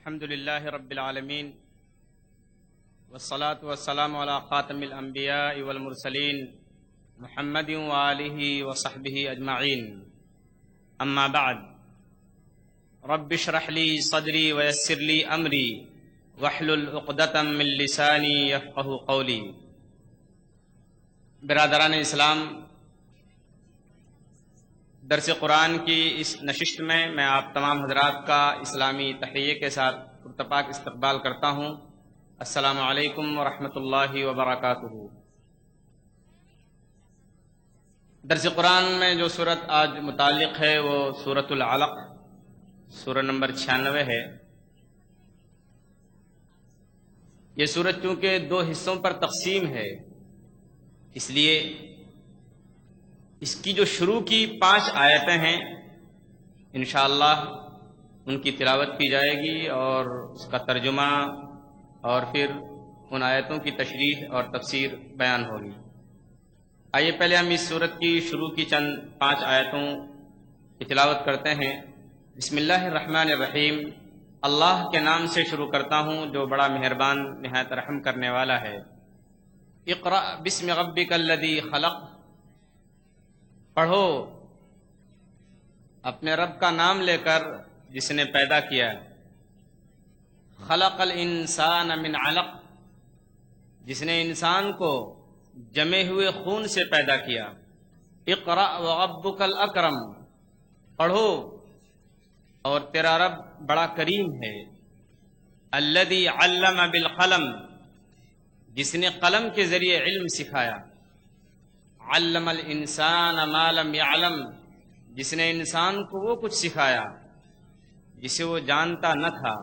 الحمد للہ رب العالمین والصلاة والسلام علی خاتم الانبیاء والمرسلین محمد وآلہ وصحبہ اجمعین اما بعد رب اشرح لی صدری ویسر لی امری واحلل عقدۃ من لسانی یفقہوا قولی۔ برادران اسلام، درس قرآن کی اس نشست میں آپ تمام حضرات کا اسلامی تحیے کے ساتھ پرتپاک استقبال کرتا ہوں۔ السلام علیکم ورحمۃ اللہ وبرکاتہ۔ درس قرآن میں جو صورت آج متعلق ہے وہ سورۃ العلق، سورہ نمبر 96 ہے۔ یہ سورت چونکہ دو حصوں پر تقسیم ہے، اس لیے اس کی جو شروع کی 5 آیتیں ہیں انشاءاللہ ان کی تلاوت کی جائے گی اور اس کا ترجمہ اور پھر ان آیتوں کی تشریح اور تفسیر بیان ہوگی۔ آئیے پہلے ہم اس سورت کی شروع کی چند 5 آیتوں کی تلاوت کرتے ہیں۔ بسم اللہ الرحمن الرحیم، اللہ کے نام سے شروع کرتا ہوں جو بڑا مہربان نہایت رحم کرنے والا ہے۔ اقرأ بسم ربک الذی خلق، پڑھو اپنے رب کا نام لے کر جس نے پیدا کیا۔ خلق الانسان من علق، جس نے انسان کو جمے ہوئے خون سے پیدا کیا۔ اقرأ وربک الاکرم، پڑھو اور تیرا رب بڑا کریم ہے۔ الذی علم بالقلم، جس نے قلم کے ذریعے علم سکھایا۔ علم الانسان ما لم يعلم، جس نے انسان کو وہ کچھ سکھایا جسے وہ جانتا نہ تھا۔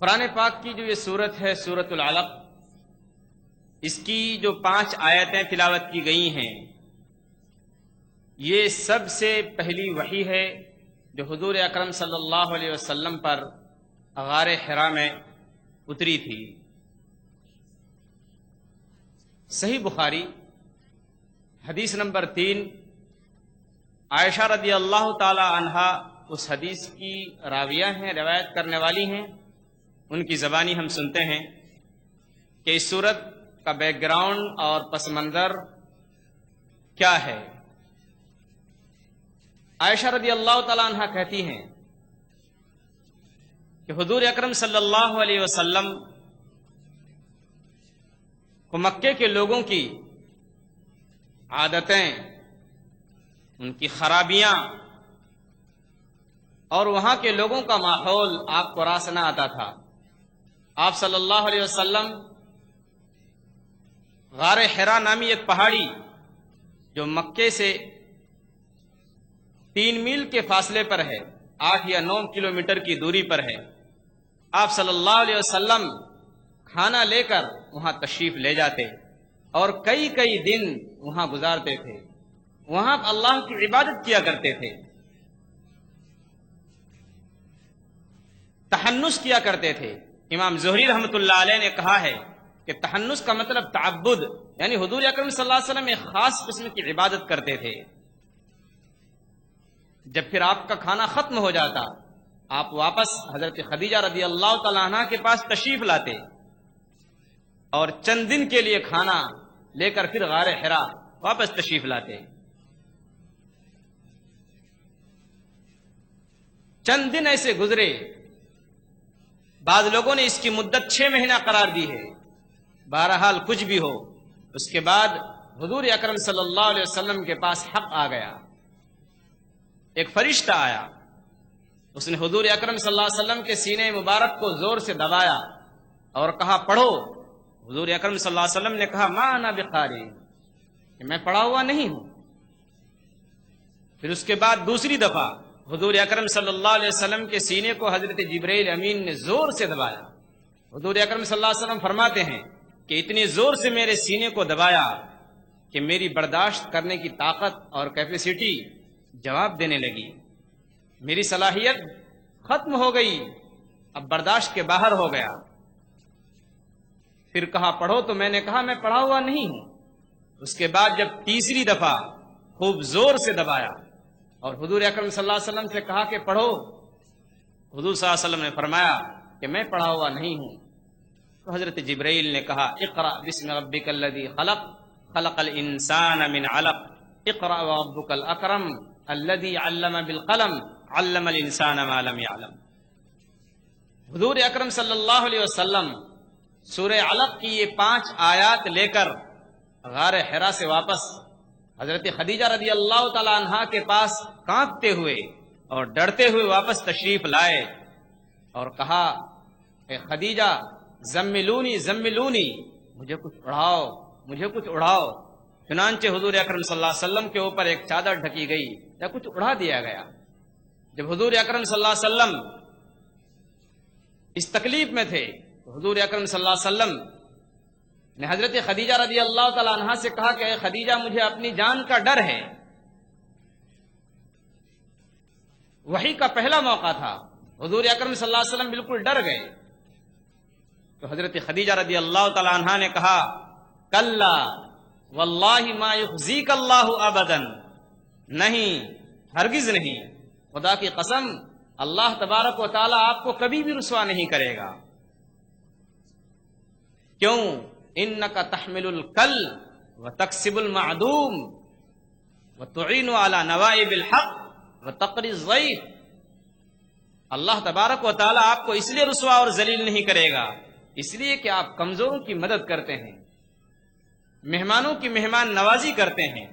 قرآن پاک کی جو یہ سورت ہے سورۃ العلق، اس کی جو 5 آیتیں تلاوت کی گئی ہیں یہ سب سے پہلی وحی ہے جو حضور اکرم صلی اللہ علیہ وسلم پر غار حرا میں اتری تھی۔ صحیح بخاری حدیث نمبر 3، عائشہ رضی اللہ تعالی عنہا اس حدیث کی راویہ ہیں، روایت کرنے والی ہیں۔ ان کی زبانی ہم سنتے ہیں کہ اس سورت کا بیک گراؤنڈ اور پس منظر کیا ہے۔ عائشہ رضی اللہ تعالی عنہا کہتی ہیں کہ حضور اکرم صلی اللہ علیہ وسلم کو مکے کے لوگوں کی عادتیں، ان کی خرابیاں اور وہاں کے لوگوں کا ماحول آپ کو راس نہ آتا تھا۔ آپ صلی اللہ علیہ وسلم غار حرا نامی ایک پہاڑی جو مکے سے 3 میل کے فاصلے پر ہے، 8 یا 9 کلومیٹر کی دوری پر ہے، آپ صلی اللہ علیہ وسلم کھانا لے کر وہاں تشریف لے جاتے اور کئی دن وہاں گزارتے تھے، وہاں اللہ کی عبادت کیا کرتے تھے، تحنس کیا کرتے تھے۔ امام زہری رحمۃ اللہ علیہ نے کہا ہے کہ تحنس کا مطلب تعبد، یعنی حضور اکرم صلی اللہ علیہ وسلم ایک خاص قسم کی عبادت کرتے تھے۔ جب پھر آپ کا کھانا ختم ہو جاتا، آپ واپس حضرت خدیجہ رضی اللہ تعالیٰ عنہ کے پاس تشریف لاتے اور چند دن کے لیے کھانا لے کر پھر غار حرا واپس تشریف لاتے۔ چند دن ایسے گزرے، بعض لوگوں نے اس کی مدت 6 مہینہ قرار دی ہے۔ بہرحال کچھ بھی ہو، اس کے بعد حضور اکرم صلی اللہ علیہ وسلم کے پاس حق آ گیا۔ ایک فرشتہ آیا، اس نے حضور اکرم صلی اللہ علیہ وسلم کے سینے مبارک کو زور سے دبایا اور کہا پڑھو۔ حضور اکرم صلی اللہ علیہ وسلم نے کہا ما انا بقاری، کہ میں پڑھا ہوا نہیں ہوں۔ پھر اس کے بعد دوسری دفعہ حضور اکرم صلی اللہ علیہ وسلم کے سینے کو حضرت جبرائیل امین نے زور سے دبایا۔ حضور اکرم صلی اللہ علیہ وسلم فرماتے ہیں کہ اتنی زور سے میرے سینے کو دبایا کہ میری برداشت کرنے کی طاقت اور کیپیسٹی جواب دینے لگی، میری صلاحیت ختم ہو گئی، اب برداشت کے باہر ہو گیا۔ پھر کہا پڑھو، تو میں نے کہا میں پڑھا ہوا نہیں ہوں۔ اس کے بعد جب تیسری دفعہ خوب زور سے دبایا اور حضور اکرم صلی اللہ علیہ وسلم سے کہا کہ پڑھو. حضور صلی اللہ علیہ وسلم نے فرمایا کہ میں پڑھا ہوا نہیں ہوں. تو حضرت جبرائیل نے کہا اقرأ بسم ربک الذی خلق خلق الانسان من علق اقرأ وربک الاکرم الذی علم بالقلم علم الانسان ما لم يعلم. حضور اکرم صلی اللہ علیہ وسلم سورہ علق کی یہ 5 آیات لے کر غار حرا سے واپس حضرت خدیجہ رضی اللہ تعالی عنہا کے پاس کانپتے ہوئے اور ڈرتے ہوئے واپس تشریف لائے اور کہا اے خدیجہ زملونی زملونی، مجھے کچھ اڑاؤ مجھے کچھ اڑاؤ. چنانچہ حضور اکرم صلی اللہ علیہ وسلم کے اوپر ایک چادر ڈھکی گئی یا کچھ اڑا دیا گیا. جب حضور اکرم صلی اللہ علیہ وسلم اس تکلیف میں تھے تو حضور اکرم صلی اللہ علیہ وسلم نے حضرت خدیجہ رضی اللہ تعالی عنہا سے کہا کہ اے خدیجہ مجھے اپنی جان کا ڈر ہے. وحی کا پہلا موقع تھا، حضور اکرم صلی اللہ علیہ وسلم بالکل ڈر گئے. تو حضرت خدیجہ رضی اللہ تعالی عنہا نے کہا کلا واللہ ما یخزیک اللہ ابدا، نہیں ہرگز نہیں، خدا کی قسم اللہ تبارک و تعالی آپ کو کبھی بھی رسوا نہیں کرے گا. کیوں؟ انک تحمل الکل وتکسب المعدوم وتعین علی نوائب الحق وتقری الضیف. اللہ تبارک و تعالی آپ کو اس لیے رسوا اور ذلیل نہیں کرے گا اس لیے کہ آپ کمزوروں کی مدد کرتے ہیں، مہمانوں کی مہمان نوازی کرتے ہیں،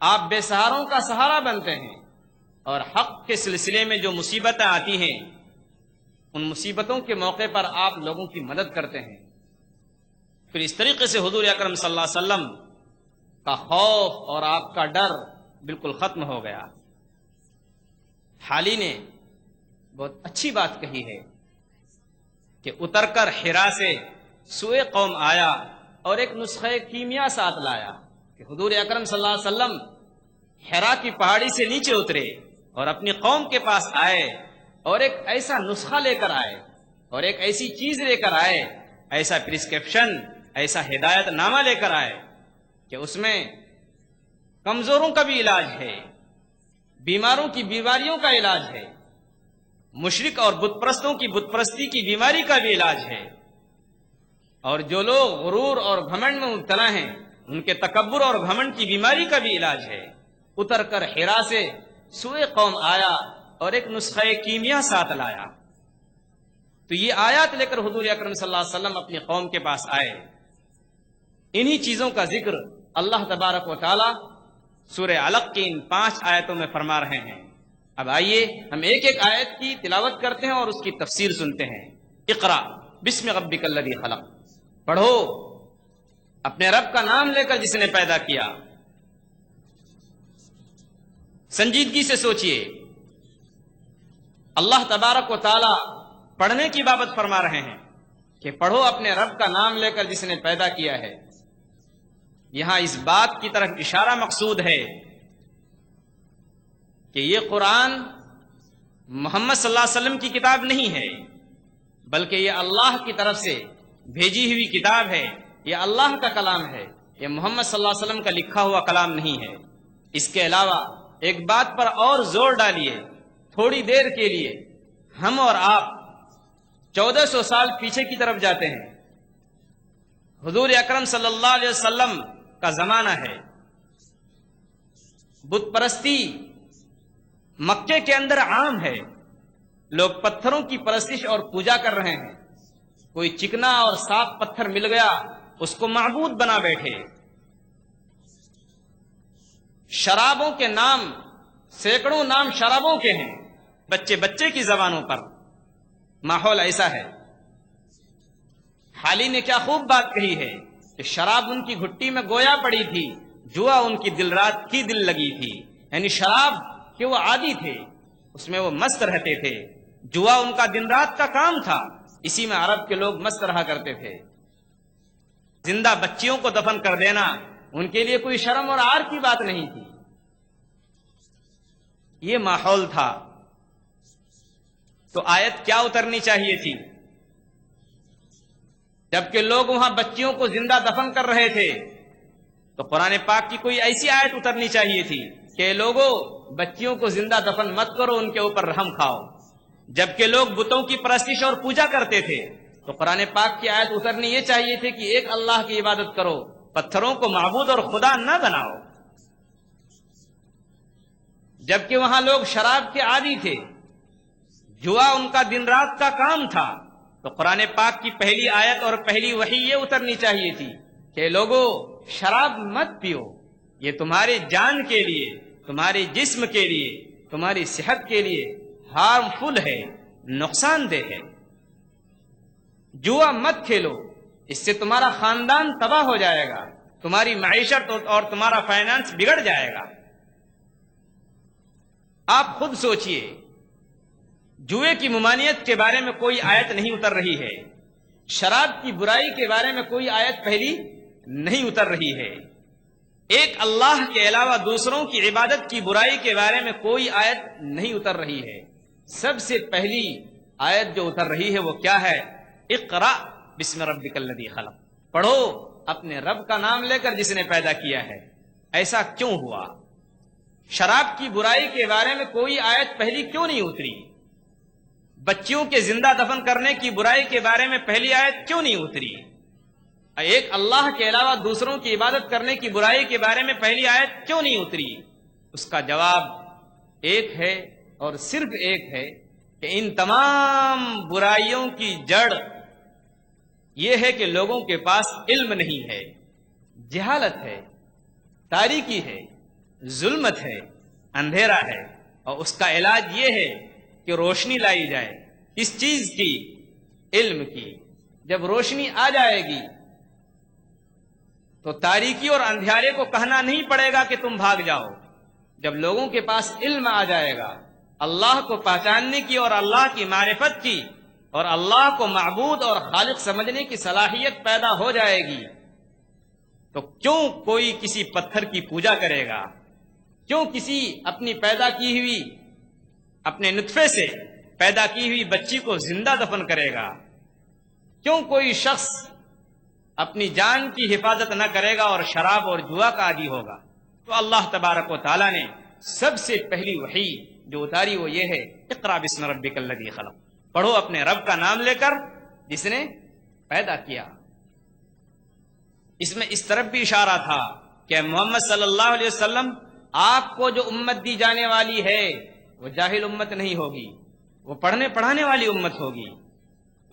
آپ بے سہاروں کا سہارا بنتے ہیں، اور حق کے سلسلے میں جو مصیبتیں آتی ہیں ان مصیبتوں کے موقع پر آپ لوگوں کی مدد کرتے ہیں. پھر اس طریقے سے حضور اکرم صلی اللہ علیہ وسلم کا خوف اور آپ کا ڈر بالکل ختم ہو گیا. حالی نے بہت اچھی بات کہی ہے کہ اتر کر حرا سے سوئے قوم آیا اور ایک نسخہ کیمیا ساتھ لایا کہ حضور اکرم صلی اللہ علیہ وسلم حرا کی پہاڑی سے نیچے اترے اور اپنی قوم کے پاس آئے اور ایک ایسا نسخہ لے کر آئے اور ایک ایسی چیز لے کر آئے، ایسا پرسکرپشن، ایسا ہدایت نامہ لے کر آئے کہ اس میں کمزوروں کا بھی علاج ہے، بیماروں کی بیماریوں کا علاج ہے، مشرک اور بت پرستوں کی بت پرستی کی بیماری کا بھی علاج ہے، اور جو لوگ غرور اور گھمنڈ میں مبتلا ہیں ان کے تکبر اور گھمنڈ کی بیماری کا بھی علاج ہے. اتر کر حرا سے سوئے قوم آیا اور ایک نسخہ کیمیا ساتھ لایا. تو یہ آیات لے کر حضور اکرم صلی اللہ علیہ وسلم اپنی قوم کے پاس آئے. انہی چیزوں کا ذکر اللہ تبارک و تعالی سورہ علق کی ان 5 آیتوں میں فرما رہے ہیں. اب آئیے ہم ایک ایک آیت کی تلاوت کرتے ہیں اور اس کی تفسیر سنتے ہیں. اقرا بسم ربک الذی خلق، پڑھو اپنے رب کا نام لے کر جس نے پیدا کیا. سنجیدگی سے سوچئے، اللہ تبارک و تعالی پڑھنے کی بابت فرما رہے ہیں کہ پڑھو اپنے رب کا نام لے کر جس نے پیدا کیا ہے. یہاں اس بات کی طرف اشارہ مقصود ہے کہ یہ قرآن محمد صلی اللہ علیہ وسلم کی کتاب نہیں ہے، بلکہ یہ اللہ کی طرف سے بھیجی ہوئی کتاب ہے، یہ اللہ کا کلام ہے، یہ محمد صلی اللہ علیہ وسلم کا لکھا ہوا کلام نہیں ہے. اس کے علاوہ ایک بات پر اور زور ڈالیے، تھوڑی دیر کے لیے ہم اور آپ 1400 سال پیچھے کی طرف جاتے ہیں. حضور اکرم صلی اللہ علیہ وسلم کا زمانہ ہے، بت پرستی مکے کے اندر عام ہے، لوگ پتھروں کی پرستش اور پوجا کر رہے ہیں. کوئی چکنا اور صاف پتھر مل گیا اس کو معبود بنا بیٹھے. شرابوں کے نام، سینکڑوں نام شرابوں کے ہیں بچے بچے کی زبانوں پر. ماحول ایسا ہے. حالی نے کیا خوب بات کہی ہے کہ شراب ان کی گھٹی میں گویا پڑی تھی، جوا ان کی دل رات کی دل لگی تھی. یعنی شراب کہ وہ عادی تھے، اس میں وہ مست رہتے تھے. جوا ان کا دن رات کا کام تھا، اسی میں عرب کے لوگ مست رہا کرتے تھے. زندہ بچیوں کو دفن کر دینا ان کے لیے کوئی شرم اور عار کی بات نہیں تھی. یہ ماحول تھا. تو آیت کیا اترنی چاہیے تھی؟ جبکہ لوگ وہاں بچیوں کو زندہ دفن کر رہے تھے تو قرآن پاک کی کوئی ایسی آیت اترنی چاہیے تھی کہ لوگوں بچیوں کو زندہ دفن مت کرو، ان کے اوپر رحم کھاؤ۔ جبکہ لوگ بتوں کی پرستش اور پوجا کرتے تھے تو قرآن پاک کی آیت اترنی یہ چاہیے تھی کہ ایک اللہ کی عبادت کرو، پتھروں کو معبود اور خدا نہ بناؤ۔ جبکہ وہاں لوگ شراب کے عادی تھے، جوا ان کا دن رات کا کام تھا، تو قرآن پاک کی پہلی آیت اور پہلی وحی یہ اترنی چاہیے تھی کہ لوگو شراب مت پیو، یہ تمہارے جان کے لیے، تمہارے جسم کے لیے، تمہاری صحت کے لیے ہارمفل ہے، نقصان دہ ہے۔ جوا مت کھیلو، اس سے تمہارا خاندان تباہ ہو جائے گا، تمہاری معیشت اور تمہارا فائنانس بگڑ جائے گا۔ آپ خود سوچئے، جوئے کی ممانعت کے بارے میں کوئی آیت نہیں اتر رہی ہے، شراب کی برائی کے بارے میں کوئی آیت پہلی نہیں اتر رہی ہے، ایک اللہ کے علاوہ دوسروں کی عبادت کی برائی کے بارے میں کوئی آیت نہیں اتر رہی ہے۔ سب سے پہلی آیت جو اتر رہی ہے وہ کیا ہے؟ اقرأ بسم ربک الذی خلق، پڑھو اپنے رب کا نام لے کر جس نے پیدا کیا ہے۔ ایسا کیوں ہوا؟ شراب کی برائی کے بارے میں کوئی آیت پہلی کیوں نہیں اتری؟ بچیوں کے زندہ دفن کرنے کی برائی کے بارے میں پہلی آیت کیوں نہیں اتری؟ ایک اللہ کے علاوہ دوسروں کی عبادت کرنے کی برائی کے بارے میں پہلی آیت کیوں نہیں اتری؟ اس کا جواب ایک ہے اور صرف ایک ہے کہ ان تمام برائیوں کی جڑ یہ ہے کہ لوگوں کے پاس علم نہیں ہے، جہالت ہے، تاریکی ہے، ظلمت ہے، اندھیرا ہے، اور اس کا علاج یہ ہے کہ روشنی لائی جائے۔ کس چیز کی؟ علم کی۔ جب روشنی آ جائے گی تو تاریکی اور اندھیرے کو کہنا نہیں پڑے گا کہ تم بھاگ جاؤ۔ جب لوگوں کے پاس علم آ جائے گا، اللہ کو پہچاننے کی اور اللہ کی معرفت کی اور اللہ کو معبود اور خالق سمجھنے کی صلاحیت پیدا ہو جائے گی، تو کیوں کوئی کسی پتھر کی پوجا کرے گا؟ کیوں کسی اپنی پیدا کی ہوئی، اپنے نطفے سے پیدا کی ہوئی بچی کو زندہ دفن کرے گا؟ کیوں کوئی شخص اپنی جان کی حفاظت نہ کرے گا اور شراب اور جوا کا عادی ہوگا؟ تو اللہ تبارک و تعالیٰ نے سب سے پہلی وحی جو اتاری وہ یہ ہے، اقرأ بسم ربک الذی خلق، پڑھو اپنے رب کا نام لے کر جس نے پیدا کیا۔ اس میں اس طرف بھی اشارہ تھا کہ محمد صلی اللہ علیہ وسلم آپ کو جو امت دی جانے والی ہے وہ جاہل امت نہیں ہوگی، وہ پڑھنے پڑھانے والی امت ہوگی،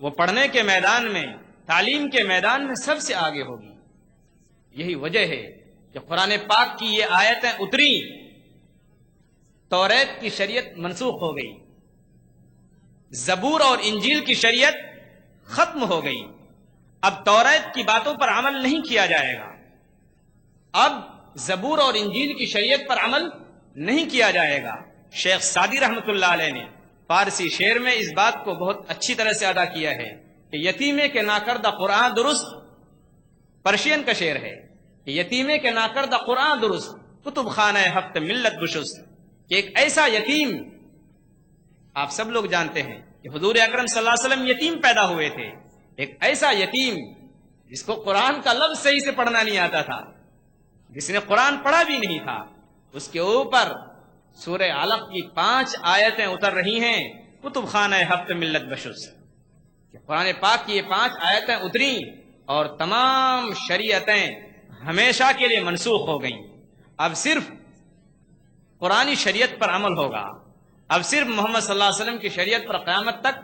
وہ پڑھنے کے میدان میں، تعلیم کے میدان میں سب سے آگے ہوگی۔ یہی وجہ ہے کہ قرآن پاک کی یہ آیتیں اتری، توریت کی شریعت منسوخ ہو گئی، زبور اور انجیل کی شریعت ختم ہو گئی، اب توریت کی باتوں پر عمل نہیں کیا جائے گا، اب زبور اور انجیل کی شریعت پر عمل نہیں کیا جائے گا۔ شیخ سعدی رحمۃ اللہ علیہ نے فارسی شعر میں اس بات کو بہت اچھی طرح سے ادا کیا ہے کہ یتیمے کے ناکردہ قرآن درست، پرشین کا شعر ہے کہ یتیمے کے ناکردہ قرآن درست، کتب خانہ ہفت ملت بشست، کہ ایک ایسا یتیم، آپ سب لوگ جانتے ہیں کہ حضور اکرم صلی اللہ علیہ وسلم یتیم پیدا ہوئے تھے، ایک ایسا یتیم جس کو قرآن کا لفظ صحیح سے پڑھنا نہیں آتا تھا، جس نے قرآن پڑھا بھی نہیں تھا، اس کے اوپر سورہ علق کی 5 آیتیں اتر رہی ہیں، کتب خانہ ہفت ملت بشست، کہ قرآن پاک کی یہ 5 آیتیں اتری اور تمام شریعتیں ہمیشہ کے لیے منسوخ ہو گئیں۔ اب صرف قرآنی شریعت پر عمل ہوگا، اب صرف محمد صلی اللہ علیہ وسلم کی شریعت پر قیامت تک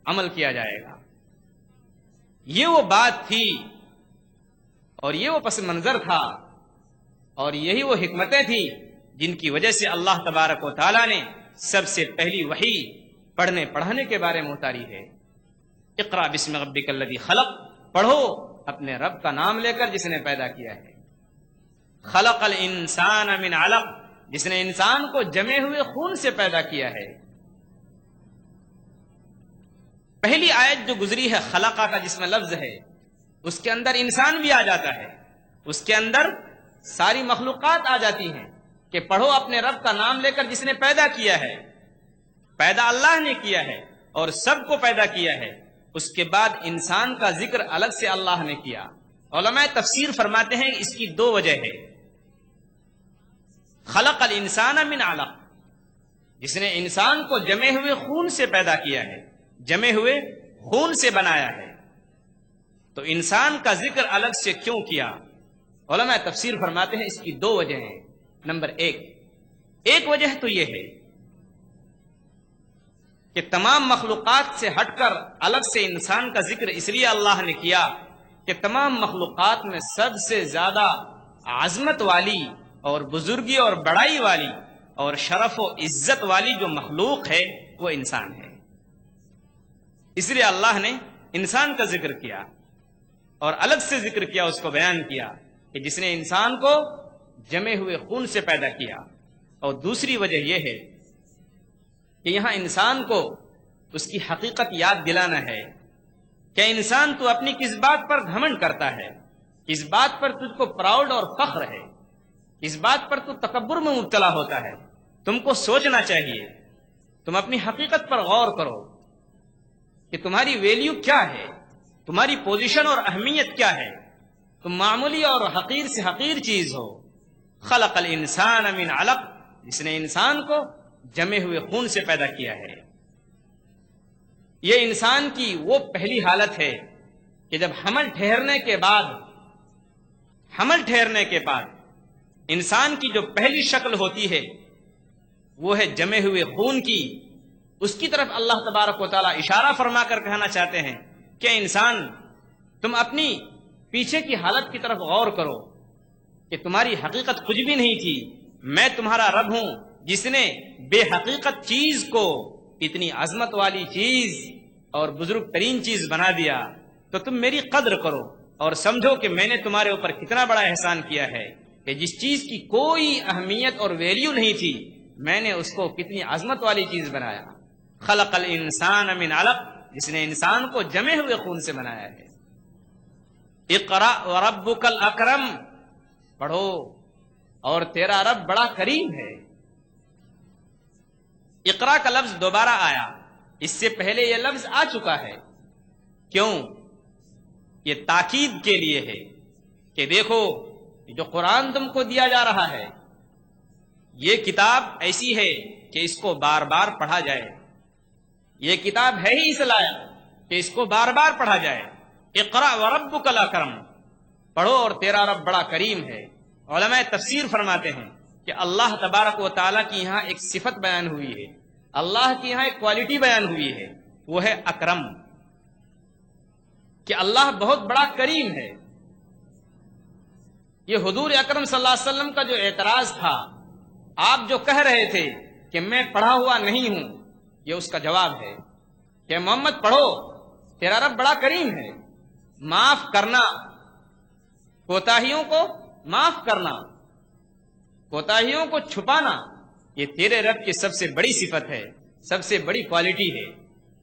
عمل کیا جائے گا۔ یہ وہ بات تھی اور یہ وہ پس منظر تھا اور یہی وہ حکمتیں تھیں جن کی وجہ سے اللہ تبارک و تعالیٰ نے سب سے پہلی وحی پڑھنے پڑھانے کے بارے میں اتاری ہے۔ اقرأ بسم ربک الذی خلق، پڑھو اپنے رب کا نام لے کر جس نے پیدا کیا ہے۔ خلق الانسان من علق، جس نے انسان کو جمے ہوئے خون سے پیدا کیا ہے۔ پہلی آیت جو گزری ہے خلقہ کا جس میں لفظ ہے، اس کے اندر انسان بھی آ جاتا ہے، اس کے اندر ساری مخلوقات آ جاتی ہیں کہ پڑھو اپنے رب کا نام لے کر جس نے پیدا کیا ہے۔ پیدا اللہ نے کیا ہے اور سب کو پیدا کیا ہے، اس کے بعد انسان کا ذکر الگ سے اللہ نے کیا۔ علماء تفسیر فرماتے ہیں اس کی 2 وجہ ہے۔ خلق الانسان من علق، جس نے انسان کو جمے ہوئے خون سے پیدا کیا ہے، جمے ہوئے خون سے بنایا ہے، تو انسان کا ذکر الگ سے کیوں کیا؟ علماء تفسیر فرماتے ہیں اس کی دو وجہ ہیں۔ نمبر ایک وجہ تو یہ ہے کہ تمام مخلوقات سے ہٹ کر الگ سے انسان کا ذکر اس لیے اللہ نے کیا کہ تمام مخلوقات میں سب سے زیادہ عظمت والی اور بزرگی اور بڑائی والی اور شرف و عزت والی جو مخلوق ہے وہ انسان ہے، اس لیے اللہ نے انسان کا ذکر کیا اور الگ سے ذکر کیا، اس کو بیان کیا کہ جس نے انسان کو جمے ہوئے خون سے پیدا کیا۔ اور دوسری وجہ یہ ہے کہ یہاں انسان کو اس کی حقیقت یاد دلانا ہے کہ انسان تو اپنی کس بات پر گھمنڈ کرتا ہے، کس بات پر تجھ کو پراؤڈ اور فخر ہے، اس بات پر تو تکبر میں مبتلا ہوتا ہے۔ تم کو سوچنا چاہیے، تم اپنی حقیقت پر غور کرو کہ تمہاری ویلیو کیا ہے، تمہاری پوزیشن اور اہمیت کیا ہے۔ تم معمولی اور حقیر سے حقیر چیز ہو۔ خلق الانسان من علق، جس نے انسان کو جمے ہوئے خون سے پیدا کیا ہے۔ یہ انسان کی وہ پہلی حالت ہے کہ جب حمل ٹھہرنے کے بعد انسان کی جو پہلی شکل ہوتی ہے وہ ہے جمے ہوئے خون کی۔ اس کی طرف اللہ تبارک و تعالی اشارہ فرما کر کہنا چاہتے ہیں کہ انسان تم اپنی پیچھے کی حالت کی طرف غور کرو کہ تمہاری حقیقت کچھ بھی نہیں تھی، میں تمہارا رب ہوں جس نے بے حقیقت چیز کو اتنی عظمت والی چیز اور بزرگ ترین چیز بنا دیا۔ تو تم میری قدر کرو اور سمجھو کہ میں نے تمہارے اوپر کتنا بڑا احسان کیا ہے کہ جس چیز کی کوئی اہمیت اور ویلیو نہیں تھی میں نے اس کو کتنی عظمت والی چیز بنایا۔ خلق الانسان من علق، جس نے انسان کو جمے ہوئے خون سے بنایا ہے۔ اقرأ وربک الاکرم، پڑھو اور تیرا رب بڑا کریم ہے۔ اقرا کا لفظ دوبارہ آیا، اس سے پہلے یہ لفظ آ چکا ہے۔ کیوں؟ یہ تاکید کے لیے ہے کہ دیکھو جو قرآن تم کو دیا جا رہا ہے یہ کتاب ایسی ہے کہ اس کو بار بار پڑھا جائے، یہ کتاب ہے ہی اس لائق کہ اس کو بار بار پڑھا جائے۔ اقرأ وربک الاکرم، پڑھو اور تیرا رب بڑا کریم ہے۔ علماء تفسیر فرماتے ہیں کہ اللہ تبارک و تعالیٰ کی یہاں ایک صفت بیان ہوئی ہے، اللہ کی یہاں ایک کوالٹی بیان ہوئی ہے، وہ ہے اکرم، کہ اللہ بہت بڑا کریم ہے۔ یہ حضور اکرم صلی اللہ علیہ وسلم کا جو اعتراض تھا، آپ جو کہہ رہے تھے کہ میں پڑھا ہوا نہیں ہوں، یہ اس کا جواب ہے کہ محمد پڑھو، تیرا رب بڑا کریم ہے۔ معاف کرنا، کوتاہیوں کو معاف کرنا، کوتاہیوں کو چھپانا، یہ تیرے رب کی سب سے بڑی صفت ہے، سب سے بڑی کوالٹی ہے۔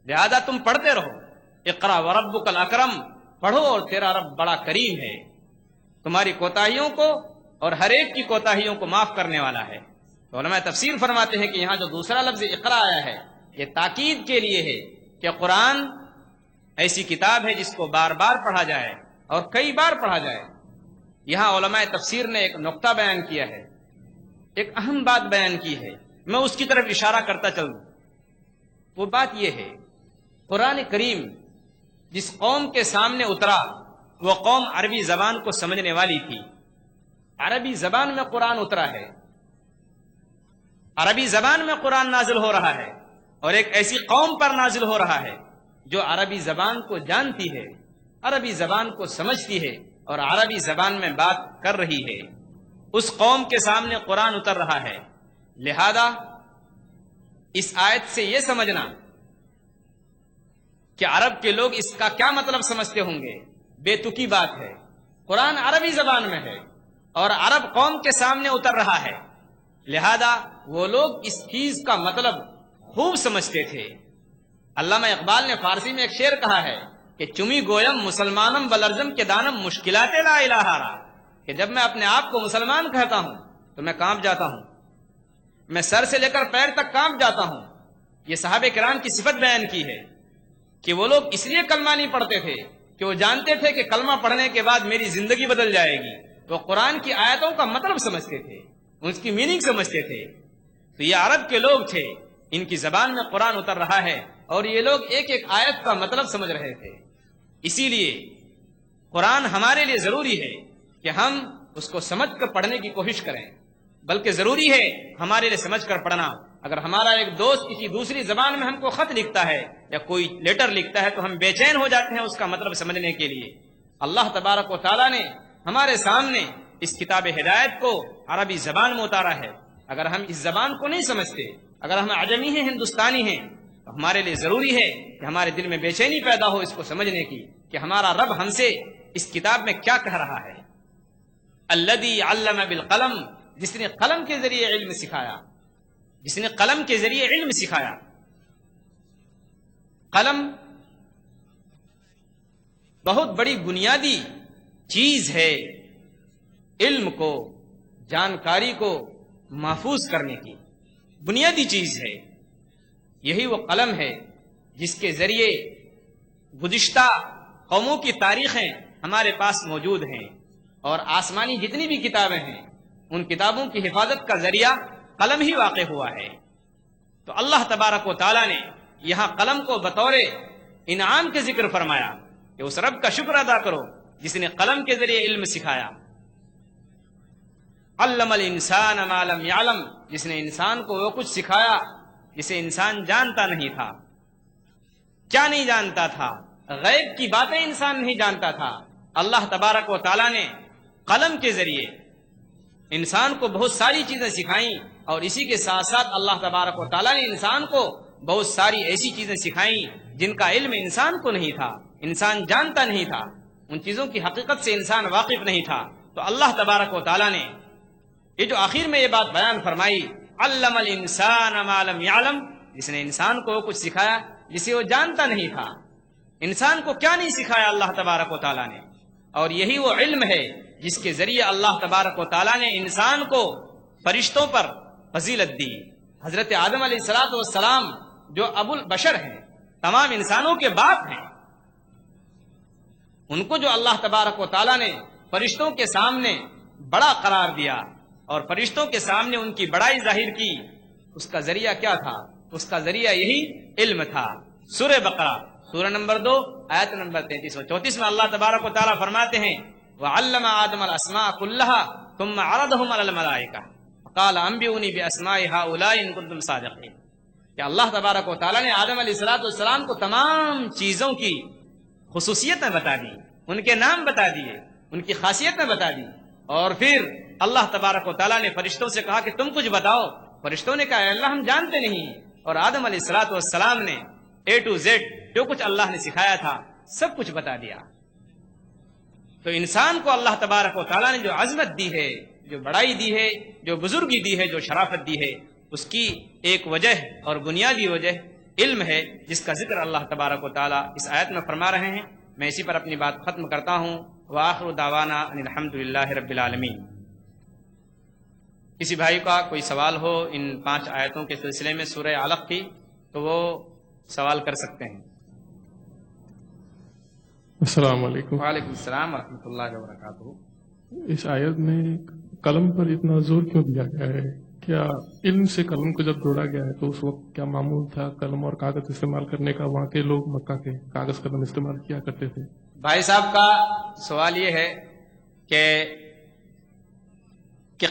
لہذا تم پڑھتے رہو، اقرأ وربک الاکرم، پڑھو اور تیرا رب بڑا کریم ہے، تمہاری کوتاہیوں کو اور ہر ایک کی کوتاہیوں کو معاف کرنے والا ہے۔ تو علماء تفسیر فرماتے ہیں کہ یہاں جو دوسرا لفظ اقرأ آیا ہے یہ تاکید کے لیے ہے کہ قرآن ایسی کتاب ہے جس کو بار بار پڑھا جائے اور کئی بار پڑھا جائے۔ یہاں علماء تفسیر نے ایک نقطہ بیان کیا ہے، ایک اہم بات بیان کی ہے، میں اس کی طرف اشارہ کرتا چلوں۔ وہ بات یہ ہے، قرآن کریم جس قوم کے سامنے اترا وہ قوم عربی زبان کو سمجھنے والی تھی، عربی زبان میں قرآن اترا ہے، عربی زبان میں قرآن نازل ہو رہا ہے، اور ایک ایسی قوم پر نازل ہو رہا ہے جو عربی زبان کو جانتی ہے، عربی زبان کو سمجھتی ہے اور عربی زبان میں بات کر رہی ہے۔ اس قوم کے سامنے قرآن اتر رہا ہے، لہذا اس آیت سے یہ سمجھنا کہ عرب کے لوگ اس کا کیا مطلب سمجھتے ہوں گے، بے تکی بات ہے۔ قرآن عربی زبان میں ہے اور عرب قوم کے سامنے اتر رہا ہے، لہذا وہ لوگ اس چیز کا مطلب خوب سمجھتے تھے۔ علامہ اقبال نے فارسی میں ایک شعر کہا ہے کہ چمی گویم مسلمانم بلرزم کے دانم مشکلات لا الہ را، کہ جب میں اپنے آپ کو مسلمان کہتا ہوں تو میں کانپ جاتا ہوں، میں سر سے لے کر پیر تک کانپ جاتا ہوں۔ یہ صحابہ کرام کی صفت بیان کی ہے کہ وہ لوگ اس لیے کلمہ نہیں پڑھتے تھے کہ وہ جانتے تھے کہ کلمہ پڑھنے کے بعد میری زندگی بدل جائے گی، وہ قرآن کی آیتوں کا مطلب سمجھتے تھے، اس کی میننگ سمجھتے تھے۔ تو یہ عرب کے لوگ تھے ان کی زبان میں قرآن اتر رہا ہے اور یہ لوگ ایک ایک آیت کا مطلب سمجھ رہے تھے. اسی لیے قرآن ہمارے لیے ضروری ہے کہ ہم اس کو سمجھ کر پڑھنے کی کوشش کریں، بلکہ ضروری ہے ہمارے لیے سمجھ کر پڑھنا. اگر ہمارا ایک دوست کسی دوسری زبان میں ہم کو خط لکھتا ہے یا کوئی لیٹر لکھتا ہے تو ہم بے چین ہو جاتے ہیں اس کا مطلب سمجھنے کے لیے. اللہ تبارک و تعالیٰ نے ہمارے سامنے اس کتاب ہدایت کو عربی زبان میں اتارا ہے. اگر ہم اس زبان کو نہیں سمجھتے، اگر ہم عجمی ہیں، ہندوستانی ہیں، تو ہمارے لیے ضروری ہے کہ ہمارے دل میں بے چینی پیدا ہو اس کو سمجھنے کی کہ ہمارا رب ہم سے اس کتاب میں کیا کہہ رہا ہے. الذی علم بالقلم، جس نے قلم کے ذریعے علم سکھایا، جس نے قلم کے ذریعے علم سکھایا. قلم بہت بڑی بنیادی چیز ہے علم کو، جانکاری کو محفوظ کرنے کی بنیادی چیز ہے. یہی وہ قلم ہے جس کے ذریعے گزشتہ قوموں کی تاریخیں ہمارے پاس موجود ہیں، اور آسمانی جتنی بھی کتابیں ہیں ان کتابوں کی حفاظت کا ذریعہ قلم ہی واقع ہوا ہے. تو اللہ تبارک و تعالیٰ نے یہاں قلم کو بطور انعام کے ذکر فرمایا کہ اس رب کا شکر ادا کرو جس نے قلم کے ذریعے علم سکھایا. علم الانسان ما لم یعلم، جس نے انسان کو وہ کچھ سکھایا جسے انسان جانتا نہیں تھا. کیا نہیں جانتا تھا؟ غیب کی باتیں انسان نہیں جانتا تھا. اللہ تبارک و تعالیٰ نے قلم کے ذریعے انسان کو بہت ساری چیزیں سکھائیں، اور اسی کے ساتھ ساتھ اللہ تبارک و تعالیٰ نے انسان کو بہت ساری ایسی چیزیں سکھائیں جن کا علم انسان کو نہیں تھا، انسان جانتا نہیں تھا، ان چیزوں کی حقیقت سے انسان واقف نہیں تھا. تو اللہ تبارک و تعالیٰ نے یہ جو آخر میں یہ بات بیان فرمائی، علم الانسان ما لم یعلم، جس نے انسان کو وہ کچھ سکھایا جسے وہ جانتا نہیں تھا. انسان کو کیا نہیں سکھایا اللہ تبارک و تعالیٰ نے؟ اور یہی وہ علم ہے جس کے ذریعے اللہ تبارک و تعالیٰ نے انسان کو فرشتوں پر فضیلت دی. حضرت آدم علیہ الصلوۃ والسلام جو ابو البشر ہیں، تمام انسانوں کے باپ ہیں، ان کو جو اللہ تبارک و تعالیٰ نے فرشتوں کے سامنے بڑا قرار دیا اور فرشتوں کے سامنے ان کی بڑائی ظاہر کی، اس کا ذریعہ کیا تھا؟ اس کا ذریعہ یہی علم تھا. سورہ بقرہ سورہ نمبر 2 آیت نمبر 33 و 34 میں اللہ تبارک و تعالیٰ فرماتے ہیں وَعَلَّمَ آدَمَ الْأَسْمَاءَ كُلَّهَا ثُمَّ عَرَضَهُمْ عَلَى الْمَلَائِكَةِ فَقَالَ أَنبِئُونِي بِأَسْمَاءِ هَؤُلَاءِ إِن كُنتُمْ صَادِقِينَ. کہ اللہ تبارک و تعالیٰ نے آدم علیہ السلام کو تمام چیزوں کی خصوصیتیں بتا دی، ان کے نام بتا دیے، ان کی خاصیتیں بتا دی، اور پھر اللہ تبارک و تعالیٰ نے فرشتوں سے کہا کہ تم کچھ بتاؤ. فرشتوں نے کہا اے اللہ ہم جانتے نہیں، اور آدم علیہ السلام نے A to Z جو کچھ اللہ نے سکھایا تھا سب کچھ بتا دیا. تو انسان کو اللہ تبارک و تعالیٰ نے جو عظمت دی ہے، جو بڑائی دی ہے، جو بزرگی دی ہے، جو شرافت دی ہے، اس کی ایک وجہ اور بنیادی وجہ علم ہے، جس کا ذکر اللہ تبارک و تعالیٰ اس آیت میں فرما رہے ہیں. میں اسی پر اپنی بات ختم کرتا ہوں. وآخر دعوانا ان الحمدللہ رب العالمین. کسی بھائی کا کوئی سوال ہو ان 5 آیتوں کے سلسلے میں سورہ علق کی تو وہ سوال کر سکتے ہیں. السلام علیکم. وعلیکم السلام ورحمۃ اللہ وبرکاتہ. اس آیت میں قلم پر اتنا زور کیوں دیا گیا ہے؟ کیا علم سے قلم کو جب جوڑا گیا ہے تو اس وقت کیا معمول تھا قلم اور کاغذ استعمال کرنے کا؟ وہاں کے لوگ مکہ کے کاغذ قلم استعمال کیا کرتے تھے. بھائی صاحب کا سوال یہ ہے کہ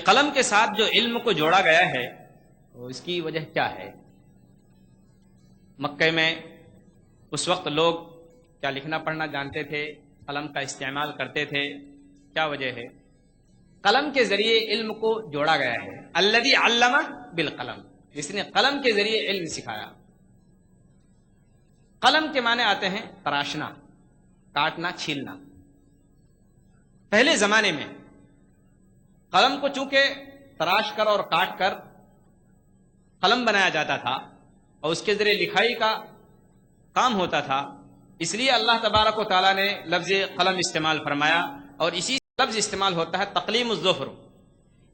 قلم کے ساتھ جو علم کو جوڑا گیا ہے تو اس کی وجہ کیا ہے؟ مکہ میں اس وقت لوگ کیا لکھنا پڑھنا جانتے تھے، قلم کا استعمال کرتے تھے، کیا وجہ ہے؟ قلم کے ذریعے علم کو جوڑا گیا ہے. الذی علم بالقلم، جس نے قلم کے ذریعے علم سکھایا. قلم کے معنی آتے ہیں تراشنا، کاٹنا، چھیلنا. پہلے زمانے میں قلم کو چونکہ تراش کر اور کاٹ کر قلم بنایا جاتا تھا اور اس کے ذریعے لکھائی کا کام ہوتا تھا، اس لیے اللہ تبارک و تعالیٰ نے لفظ قلم استعمال فرمایا. اور اسی لفظ استعمال ہوتا ہے تقلیم الظفر،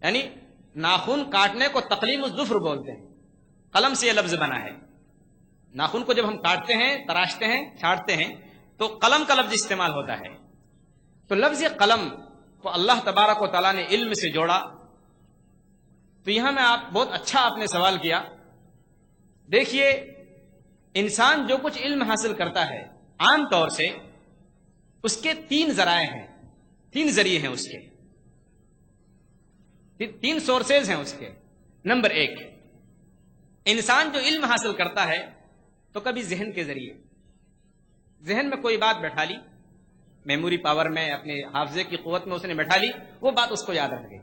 یعنی ناخن کاٹنے کو تقلیم الظفر بولتے ہیں. قلم سے یہ لفظ بنا ہے. ناخن کو جب ہم کاٹتے ہیں، تراشتے ہیں، چھاڑتے ہیں تو قلم کا لفظ استعمال ہوتا ہے. تو لفظ قلم کو اللہ تبارک و تعالیٰ نے علم سے جوڑا. تو یہاں میں بہت اچھا آپ نے سوال کیا دیکھیے انسان جو کچھ علم حاصل کرتا ہے عام طور سے اس کے تین ذرائع ہیں، تین ذریعے ہیں، اس کے تین سورسز ہیں اس کے۔ نمبر ایک، انسان جو علم حاصل کرتا ہے تو کبھی ذہن کے ذریعے، ذہن میں کوئی بات بیٹھا لی، میموری پاور میں، اپنے حافظے کی قوت میں اس نے بیٹھا لی، وہ بات اس کو یاد رہ گئی۔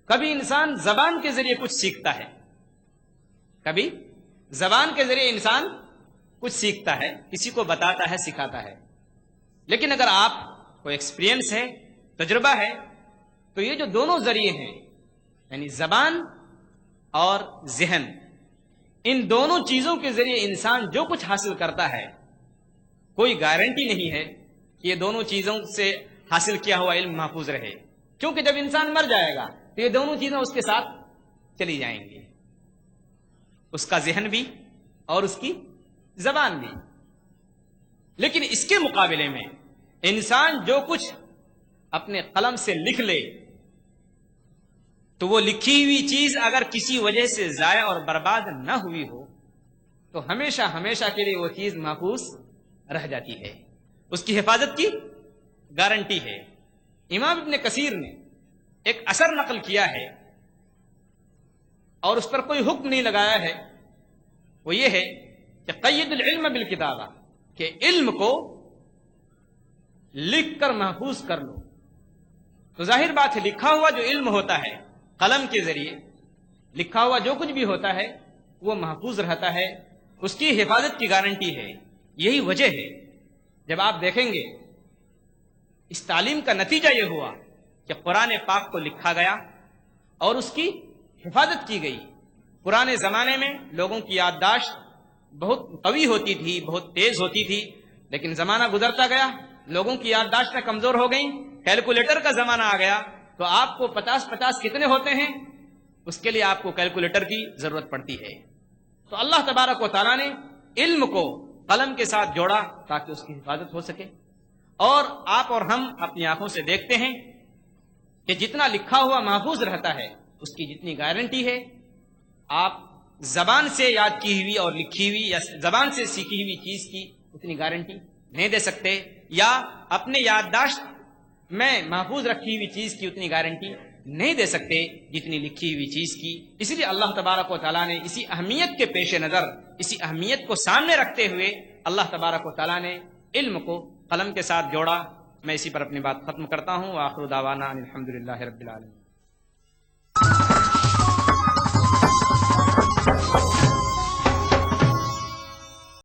کبھی انسان زبان کے ذریعے کچھ سیکھتا ہے، کبھی زبان کے ذریعے انسان کچھ سیکھتا ہے، کسی کو بتاتا ہے، سکھاتا ہے۔ لیکن اگر آپ کو ایکسپیرینس ہے، تجربہ ہے، تو یہ جو دونوں ذریعے ہیں یعنی زبان اور ذہن، ان دونوں چیزوں کے ذریعے انسان جو کچھ حاصل کرتا ہے کوئی گارنٹی نہیں ہے کہ یہ دونوں چیزوں سے حاصل کیا ہوا علم محفوظ رہے، کیونکہ جب انسان مر جائے گا تو یہ دونوں چیزیں اس کے ساتھ چلی جائیں گی، اس کا ذہن بھی اور اس کی زبان بھی۔ لیکن اس کے مقابلے میں انسان جو کچھ اپنے قلم سے لکھ لے تو وہ لکھی ہوئی چیز اگر کسی وجہ سے ضائع اور برباد نہ ہوئی ہو تو ہمیشہ ہمیشہ کے لیے وہ چیز محفوظ رہ جاتی ہے، اس کی حفاظت کی گارنٹی ہے۔ امام ابن کثیر نے ایک اثر نقل کیا ہے اور اس پر کوئی حکم نہیں لگایا ہے، وہ یہ ہے کہ قید العلم بالکتابہ، کہ علم کو لکھ کر محفوظ کر لو۔ تو ظاہر بات ہے لکھا ہوا جو علم ہوتا ہے قلم کے ذریعے، لکھا ہوا جو کچھ بھی ہوتا ہے وہ محفوظ رہتا ہے، اس کی حفاظت کی گارنٹی ہے۔ یہی وجہ ہے جب آپ دیکھیں گے اس تعلیم کا نتیجہ یہ ہوا کہ قرآن پاک کو لکھا گیا اور اس کی حفاظت کی گئی۔ پرانے زمانے میں لوگوں کی یادداشت بہت قوی ہوتی تھی، بہت تیز ہوتی تھی، لیکن زمانہ گزرتا گیا، لوگوں کی یادداشتیں کمزور ہو گئیں، کیلکولیٹر کا زمانہ آ گیا، تو آپ کو 50 کتنے ہوتے ہیں اس کے لیے آپ کو کیلکولیٹر کی ضرورت پڑتی ہے۔ تو اللہ تبارک و تعالیٰ نے علم کو قلم کے ساتھ جوڑا تاکہ اس کی حفاظت ہو سکے، اور آپ اور ہم اپنی آنکھوں سے دیکھتے ہیں کہ جتنا لکھا ہوا محفوظ رہتا ہے اس کی جتنی گارنٹی ہے، آپ زبان سے یاد کی ہوئی اور لکھی ہوئی یا زبان سے سیکھی ہوئی چیز کی اتنی گارنٹی نہیں دے سکتے، یا اپنے یادداشت میں محفوظ رکھی ہوئی چیز کی اتنی گارنٹی نہیں دے سکتے جتنی لکھی ہوئی چیز کی۔ اس لیے اللہ تبارک و تعالیٰ نے اسی اہمیت کے پیش نظر، اسی اہمیت کو سامنے رکھتے ہوئے اللہ تبارک و تعالیٰ نے علم کو قلم کے ساتھ جوڑا۔ میں اسی پر اپنی بات ختم کرتا ہوں۔ وآخر دعوانا ان الحمد للہ رب العالمین۔